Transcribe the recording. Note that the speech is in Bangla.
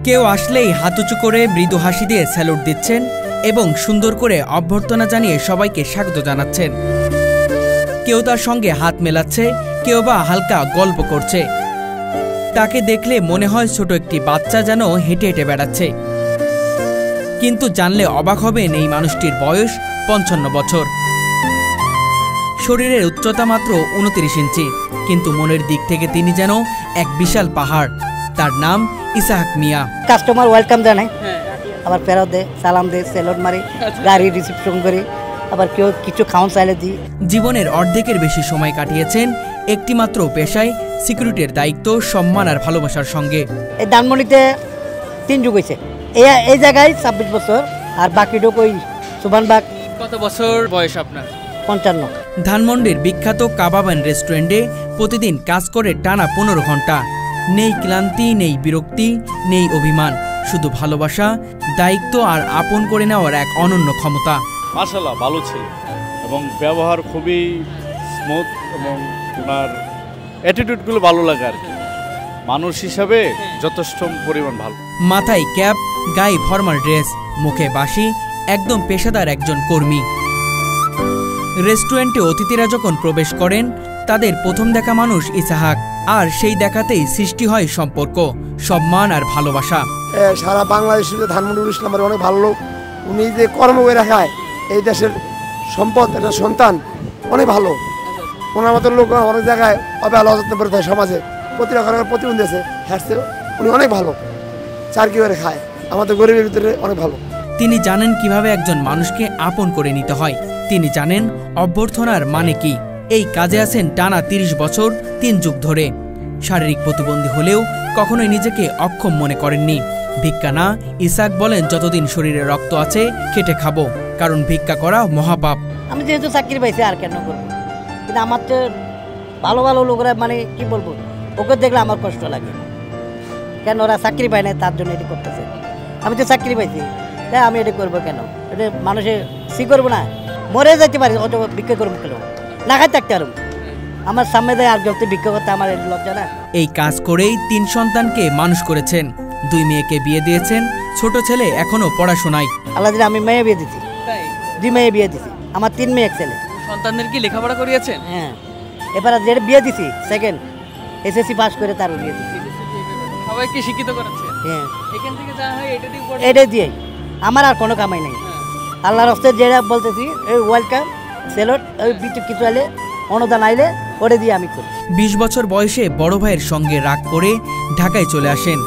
কেউ আসলেই হাত উঁচু করে মৃদু হাসি দিয়ে স্যালুট দিচ্ছেন এবং সুন্দর করে অভ্যর্থনা জানিয়ে সবাইকে স্বাগত জানাচ্ছেন। কেউ তার সঙ্গে হাত মেলাচ্ছে, কেউ বা হালকা গল্প করছে। তাকে দেখলে মনে হয় ছোট একটি বাচ্চা যেন হেঁটে হেঁটে বেড়াচ্ছে। কিন্তু জানলে অবাক হবেন এই মানুষটির বয়স 55 বছর। শরীরের উচ্চতা মাত্র 29 ইঞ্চি, কিন্তু মনের দিক থেকে তিনি যেন এক বিশাল পাহাড়। তার নাম ইসাহাক মিয়া। কাস্টমার ওয়েলকাম জানায়, আবার ফেরত দেয়, সালাম দেয়, সেলুট মারি, গাড়ি রিসিপশন করি, আবার কেউ কিছু খাওয়ান চাইলে দিই। জীবনের অর্ধেকের বেশি সময় কাটিয়েছেন একটিমাত্র পেশায়, সিকিউরিটির দায়িত্ব, সম্মান আর ভালোবাসার সঙ্গে। এই ধানমন্ডিতে 3 যুগ হয়েছে, এই জায়গায় 26 বছর, আর বাকিটুকু ওই সুবানবাগ। কত বছর বয়স আপনার? 55। ধানমন্ডির বিখ্যাত কাবাব অ্যান্ড রেস্টুরেন্টে প্রতিদিন কাজ করে টানা 15 ঘন্টা। নেই ক্লান্তি, নেই বিরক্তি, নেই অভিমান, শুধু ভালোবাসা, দায়িত্ব আর আপন করে নেওয়ার এক অনন্য ক্ষমতা। মাশাআল্লাহ ভালো ছিল এবং ব্যবহার খুবই স্মুথ এবং ওনার অ্যাটিটিউডগুলো ভালো লাগে আর কি। মানুষ হিসাবে যথেষ্ট পরিমাণ ভালো। মাথায় ক্যাপ, গায়ে ফর্মাল ড্রেস, মুখে বাঁশি, একদম পেশাদার একজন কর্মী। রেস্টুরেন্টে অতিথিরা যখন প্রবেশ করেন তাদের প্রথম দেখা মানুষ ইসাহাক, আর সেই দেখাতেই সৃষ্টি হয় সম্পর্ক, সম্মান আর ভালোবাসা। সারা বাংলাদেশে ধানমন্ডি ইসলাম অনেক ভালো লোক। উনি যে কর্ম করে রাখায় এই দেশের সম্পদ, একটা সন্তান, অনেক ভালো। ওনার মতো লোক অনেক জায়গায় অবহেলা যত্ন করে থাকে সমাজে, প্রতিটা ঘরে প্রতিবন্ধী আছে, হ্যাঁ উনি অনেক ভালো, চারকি করে খায়, আমাদের গরিবের ভিতরে অনেক ভালো। তিনি জানেন কিভাবে একজন মানুষকে আপন করে নিতে হয়। তিনি জানেন অভ্যর্থনার মানে কি। এই কাজে আছেন টানা 30 বছর, 3 যুগ ধরে। শারীরিক প্রতিবন্ধী হলেও কখনোই নিজেকে অক্ষম মনে করেননি। ভিক্ষা না, ইসাহাক বলেন যতদিন শরীরে রক্ত আছে খেটে খাবো, কারণ ভিক্ষা করা মহাপাপ। আমি যেহেতু চাকরি পাইছি আর কেন করবো, কিন্তু আমার তো ভালো ভালো লোকরা, মানে কি বলবো, ওকে দেখলে আমার কষ্ট লাগে। কেন ওরা চাকরি পায় না, তার জন্য এটি করতেছে। আমি তো চাকরি পাইছি, তাই আমি এটি করবো কেন? এটা মানুষে করবো না, মরে যেতে পারি, অত ভিক্ষা করবো কেন? না খাই থাকতে পারবো। আমার সামনে দেয় আর যত ভিক্ষা করতে আমার লজ্জা না। এই কাজ করেই 3 সন্তানকে মানুষ করেছেন, 2 মেয়েকে বিয়ে দিয়েছেন, ছোট ছেলে এখনো পড়াশোনায়। আল্লাহ দিলে আমি মেয়ে বিয়ে দিচ্ছি, 2 মেয়ে বিয়ে দিচ্ছি, আমার 3 মেয়ে 1 ছেলে। সন্তানদের কি লেখাপড়া করিয়েছেন? হ্যাঁ, এবার যেটা বিয়ে দিছি সেকেন্ড এসএসসি পাস করে তারও বিয়ে দিচ্ছি। সবাইকে শিক্ষিত করাচ্ছেন? হ্যাঁ, এখান থেকে যা হয় এটাই দিয়ে আমার আর কোনো কামাই নেই। আল্লাহর রাস্তায় যেটা বলতেছি, এই ওয়েলকাম, সেলুট, ওই কিছু আইলে অনুদান আইলে ওটা দিয়ে আমি করি। 20 বছর বয়সে বড় ভাইয়ের সঙ্গে রাগ করে ঢাকায় চলে আসেন।